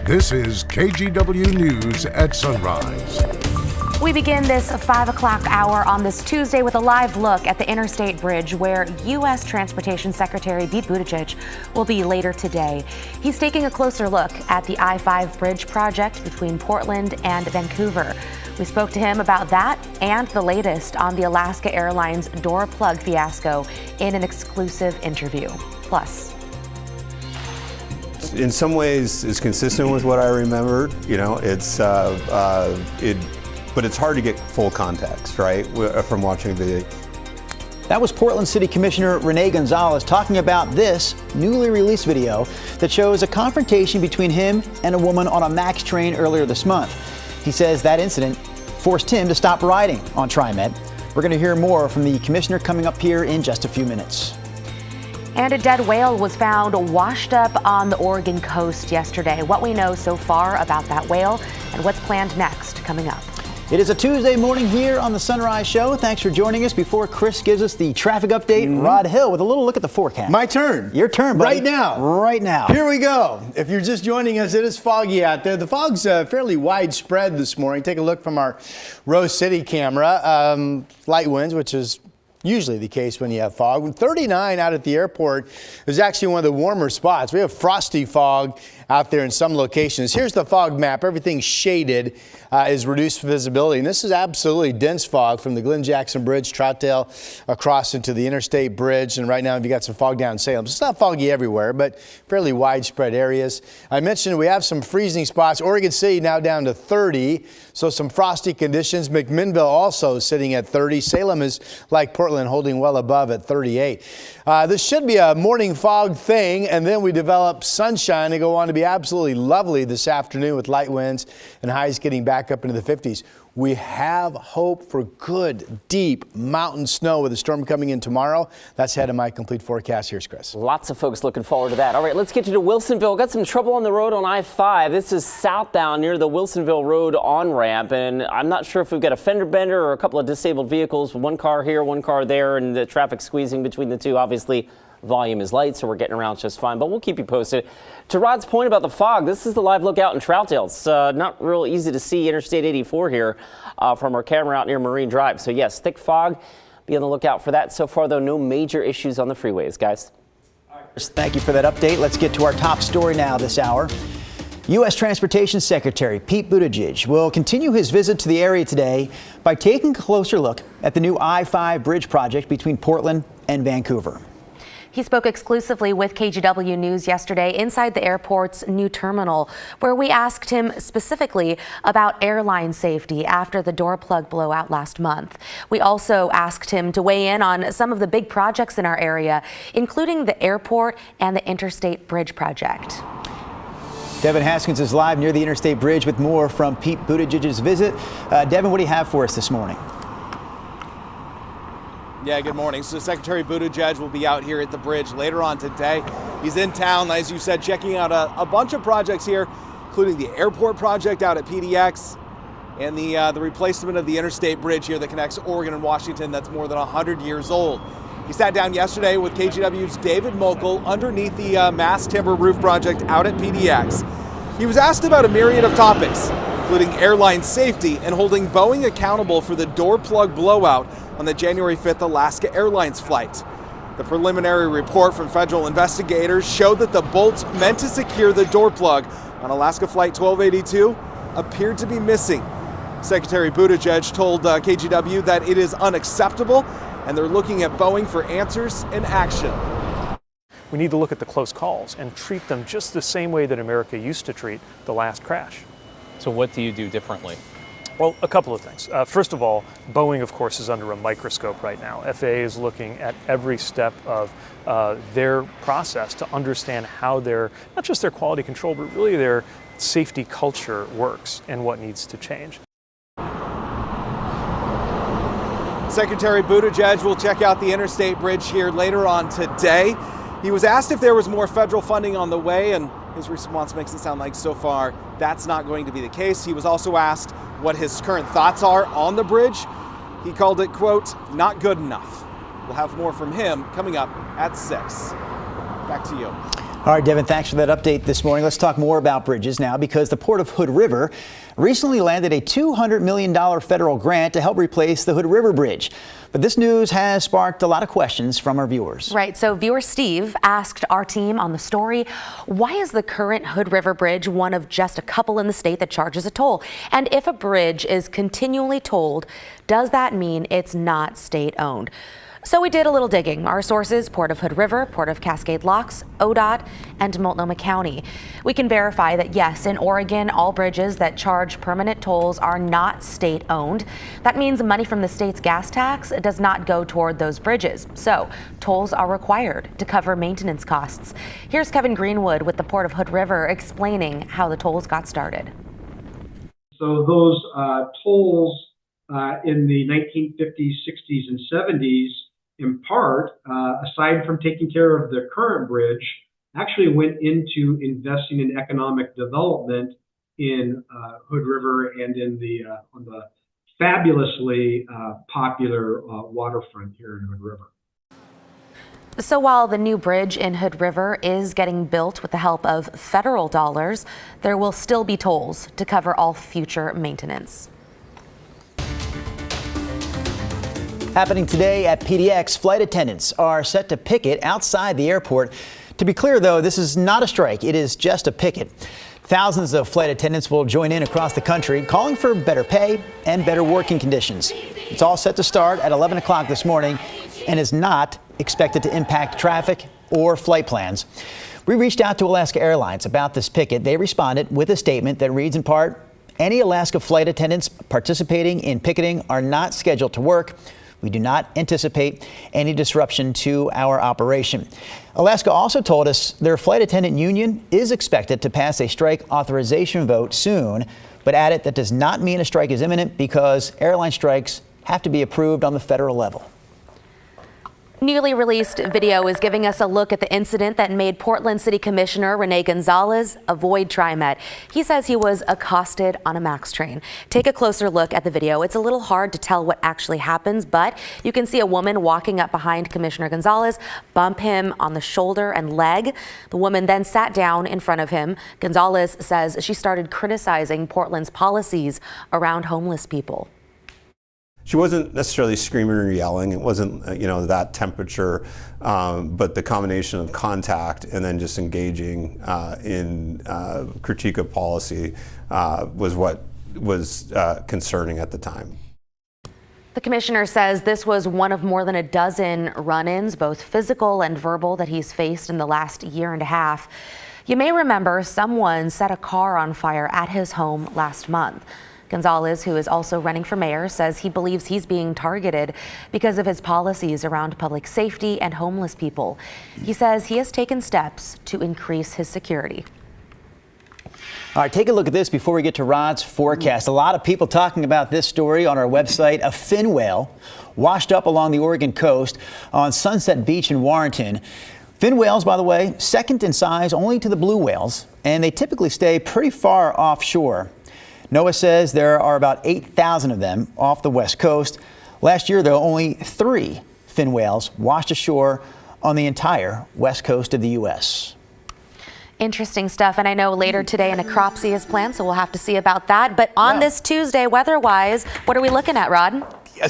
This is KGW News at Sunrise. We begin this 5 o'clock hour on this Tuesday with a live look at the Interstate Bridge, where U.S. Transportation Secretary Pete Buttigieg will be later today. He's taking a closer look at the I-5 bridge project between Portland and Vancouver. We spoke to him about that and the latest on the Alaska Airlines door plug fiasco in an exclusive interview. Plus, in some ways, it's consistent with what I remembered. You know, but it's hard to get full context, right, from watching the video. That was Portland City Commissioner Rene Gonzalez talking about this newly released video that shows a confrontation between him and a woman on a MAX train earlier this month. He says that incident forced him to stop riding on TriMet. We're going to hear more from the commissioner coming up here in just a few minutes. And a dead whale was found washed up on the Oregon coast yesterday. What we know so far about that whale and what's planned next coming up. It is a Tuesday morning here on the Sunrise Show. Thanks for joining us. Before Chris gives us the traffic update, Rod Hill with a little look at the forecast. My turn. Your turn, buddy. Right now. Right now. Here we go. If you're just joining us, it is foggy out there. The fog's fairly widespread this morning. Take a look from our Rose City camera. Light winds, which is usually the case when you have fog. 39 out at the airport is actually one of the warmer spots. We have frosty fog out there in some locations. Here's the fog map. Everything shaded is reduced visibility. And this is absolutely dense fog from the Glen Jackson Bridge, Troutdale, across into the Interstate Bridge. And right now you've got some fog down in Salem. It's not foggy everywhere, but fairly widespread areas. I mentioned we have some freezing spots. Oregon City now down to 30. So some frosty conditions. McMinnville also sitting at 30. Salem is like Portland, holding well above at 38. This should be a morning fog thing, and then we develop sunshine and go on to be absolutely lovely this afternoon with light winds and highs getting back up into the 50s. We have hope for good, deep mountain snow with a storm coming in tomorrow. That's ahead of my complete forecast. Here's Chris. Lots of folks looking forward to that. All right, let's get you to Wilsonville. Got some trouble on the road on I-5. This is southbound near the Wilsonville Road on-ramp, and I'm not sure if we've got a fender bender or a couple of disabled vehicles. One car here, one car there, and the traffic squeezing between the two. Obviously, volume is light, so we're getting around just fine, but we'll keep you posted. To Rod's point about the fog, this is the live look out in Troutdale. It's not real easy to see Interstate 84 here from our camera out near Marine Drive. So yes, thick fog. Be on the lookout for that. So far, though, no major issues on the freeways, guys. Thank you for that update. Let's get to our top story now this hour. U.S. Transportation Secretary Pete Buttigieg will continue his visit to the area today by taking a closer look at the new I-5 bridge project between Portland and Vancouver. He spoke exclusively with KGW News yesterday inside the airport's new terminal, where we asked him specifically about airline safety after the door plug blowout last month. We also asked him to weigh in on some of the big projects in our area, including the airport and the Interstate Bridge project. Devin Haskins is live near the Interstate Bridge with more from Pete Buttigieg's visit. Devin, what do you have for us this morning? Yeah, good morning. So Secretary Buttigieg will be out here at the bridge later on today. He's in town, as you said, checking out a bunch of projects here, including the airport project out at PDX and the replacement of the Interstate Bridge here that connects Oregon and Washington that's more than 100 years old. He sat down yesterday with KGW's David Mokel underneath the mass timber roof project out at PDX. He was asked about a myriad of topics, including airline safety and holding Boeing accountable for the door plug blowout on the January 5th Alaska Airlines flight. The preliminary report from federal investigators showed that the bolts meant to secure the door plug on Alaska Flight 1282 appeared to be missing. Secretary Buttigieg told KGW that it is unacceptable and they're looking at Boeing for answers and action. We need to look at the close calls and treat them just the same way that America used to treat the last crash. So what do you do differently? Well, a couple of things. First of all, Boeing, of course, is under a microscope right now. FAA is looking at every step of their process to understand how their, not just their quality control, but really their safety culture works and what needs to change. Secretary Buttigieg will check out the Interstate Bridge here later on today. He was asked if there was more federal funding on the way, and his response makes it sound like so far that's not going to be the case. He was also asked what his current thoughts are on the bridge. He called it, quote, not good enough. We'll have more from him coming up at 6. Back to you. All right, Devin, thanks for that update this morning. Let's talk more about bridges now, because the Port of Hood River recently landed a $200 million federal grant to help replace the Hood River Bridge. But this news has sparked a lot of questions from our viewers. Right. So viewer Steve asked our team on the story, why is the current Hood River Bridge one of just a couple in the state that charges a toll? And if a bridge is continually tolled, does that mean it's not state owned? So we did a little digging. Our sources, Port of Hood River, Port of Cascade Locks, ODOT, and Multnomah County. We can verify that, yes, in Oregon, all bridges that charge permanent tolls are not state owned. That means money from the state's gas tax does not go toward those bridges. So tolls are required to cover maintenance costs. Here's Kevin Greenwood with the Port of Hood River explaining how the tolls got started. So those tolls in the 1950s, 60s, and 70s, in part, aside from taking care of the current bridge, actually went into investing in economic development in Hood River and in on the fabulously popular waterfront here in Hood River. So while the new bridge in Hood River is getting built with the help of federal dollars, there will still be tolls to cover all future maintenance. Happening today at PDX, flight attendants are set to picket outside the airport. To be clear, though, this is not a strike. It is just a picket. Thousands of flight attendants will join in across the country, calling for better pay and better working conditions. It's all set to start at 11 o'clock this morning and is not expected to impact traffic or flight plans. We reached out to Alaska Airlines about this picket. They responded with a statement that reads in part, "Any Alaska flight attendants participating in picketing are not scheduled to work. We do not anticipate any disruption to our operation." Alaska also told us their flight attendant union is expected to pass a strike authorization vote soon, but added that does not mean a strike is imminent because airline strikes have to be approved on the federal level. Newly released video is giving us a look at the incident that made Portland City Commissioner Rene Gonzalez avoid TriMet. He says he was accosted on a MAX train. Take a closer look at the video. It's a little hard to tell what actually happens, but you can see a woman walking up behind Commissioner Gonzalez, bump him on the shoulder and leg. The woman then sat down in front of him. Gonzalez says she started criticizing Portland's policies around homeless people. She wasn't necessarily screaming or yelling. It wasn't, that temperature, but the combination of contact and then just engaging in critique of policy was what was concerning at the time. The commissioner says this was one of more than a dozen run-ins, both physical and verbal, that he's faced in the last year and a half. You may remember someone set a car on fire at his home last month. Gonzalez, who is also running for mayor, says he believes he's being targeted because of his policies around public safety and homeless people. He says he has taken steps to increase his security. All right, take a look at this before we get to Rod's forecast. A lot of people talking about this story on our website. A fin whale washed up along the Oregon coast on Sunset Beach in Warrenton. Fin whales, by the way, second in size only to the blue whales, and they typically stay pretty far offshore. NOAA says there are about 8,000 of them off the west coast. Last year, though, only 3 fin whales washed ashore on the entire west coast of the U.S. Interesting stuff. And I know later today an necropsy is planned, so we'll have to see about that. But on this Tuesday, weather-wise, what are we looking at, Rod? I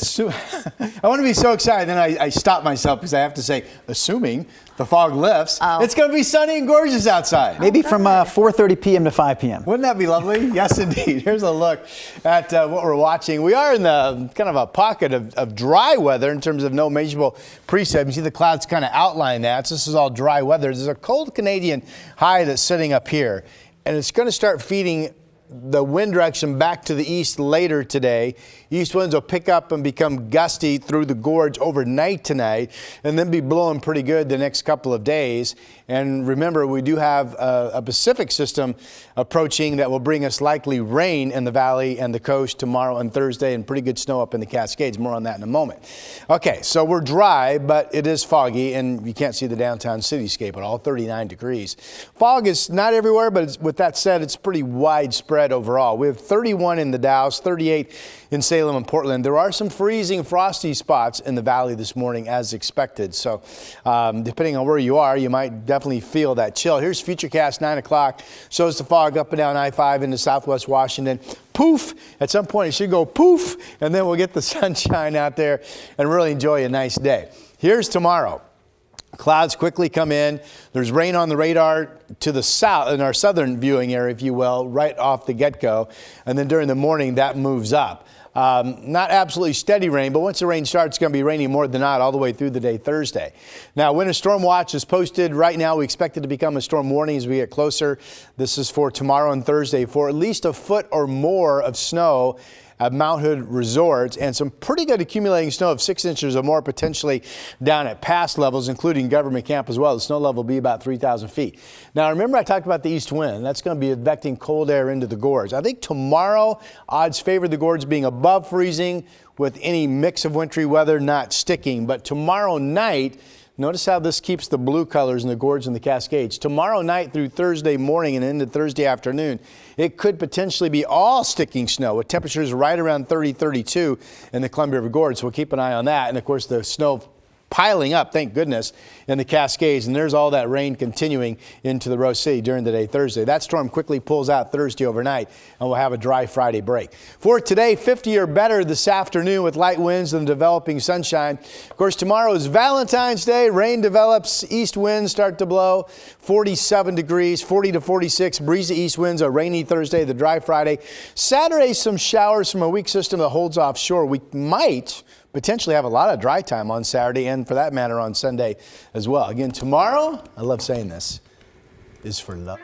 want to be so excited, then I stop myself because I have to say, assuming the fog lifts, it's going to be sunny and gorgeous outside. Maybe from 4:30 p.m. to 5 p.m. Wouldn't that be lovely? Yes, indeed. Here's a look at what we're watching. We are in the kind of a pocket of dry weather in terms of no measurable precip. You see the clouds kind of outline that. So this is all dry weather. There's a cold Canadian high that's sitting up here, and it's going to start feeding the wind direction back to the east later today. East winds will pick up and become gusty through the gorge overnight tonight and then be blowing pretty good the next couple of days. And remember, we do have a Pacific system approaching that will bring us likely rain in the valley and the coast tomorrow and Thursday, and pretty good snow up in the Cascades. More on that in a moment. Okay, so we're dry, but it is foggy, and you can't see the downtown cityscape at all, 39 degrees. Fog is not everywhere, but with that said, it's pretty widespread spread overall. We have 31 in the Dalles, 38 in Salem and Portland. There are some freezing, frosty spots in the valley this morning as expected. So depending on where you are, you might definitely feel that chill. Here's Futurecast 9 o'clock. Shows the fog up and down I-5 into southwest Washington. Poof! At some point it should go poof, and then we'll get the sunshine out there and really enjoy a nice day. Here's tomorrow. Clouds quickly come in. There's rain on the radar to the south, in our southern viewing area, if you will, right off the get-go. And then during the morning, that moves up. Not absolutely steady rain, but once the rain starts, it's going to be raining more than not all the way through the day Thursday. Now, winter storm watch is posted right now. We expect it to become a storm warning as we get closer. This is for tomorrow and Thursday for at least a foot or more of snow at Mount Hood resorts, and some pretty good accumulating snow of 6 inches or more potentially down at pass levels, including Government Camp as well. The snow level will be about 3,000 feet. Now, remember I talked about the east wind. That's going to be advecting cold air into the gorge. I think tomorrow odds favor the gorge being above freezing with any mix of wintry weather not sticking. But tomorrow night, notice how this keeps the blue colors in the gorge and the Cascades. Tomorrow night through Thursday morning and into Thursday afternoon, it could potentially be all sticking snow with temperatures right around 30, 32 in the Columbia River Gorge. So we'll keep an eye on that. And of course, the snow piling up, thank goodness, in the Cascades. And there's all that rain continuing into the Rose City during the day Thursday. That storm quickly pulls out Thursday overnight, and we'll have a dry Friday break. For today, 50 or better this afternoon with light winds and developing sunshine. Of course, tomorrow is Valentine's Day. Rain develops, east winds start to blow, 47 degrees, 40 to 46, breezy east winds, a rainy Thursday, the dry Friday. Saturday, some showers from a weak system that holds offshore. We might potentially have a lot of dry time on Saturday and for that matter on Sunday as well. Again, tomorrow, I love saying this, is for love.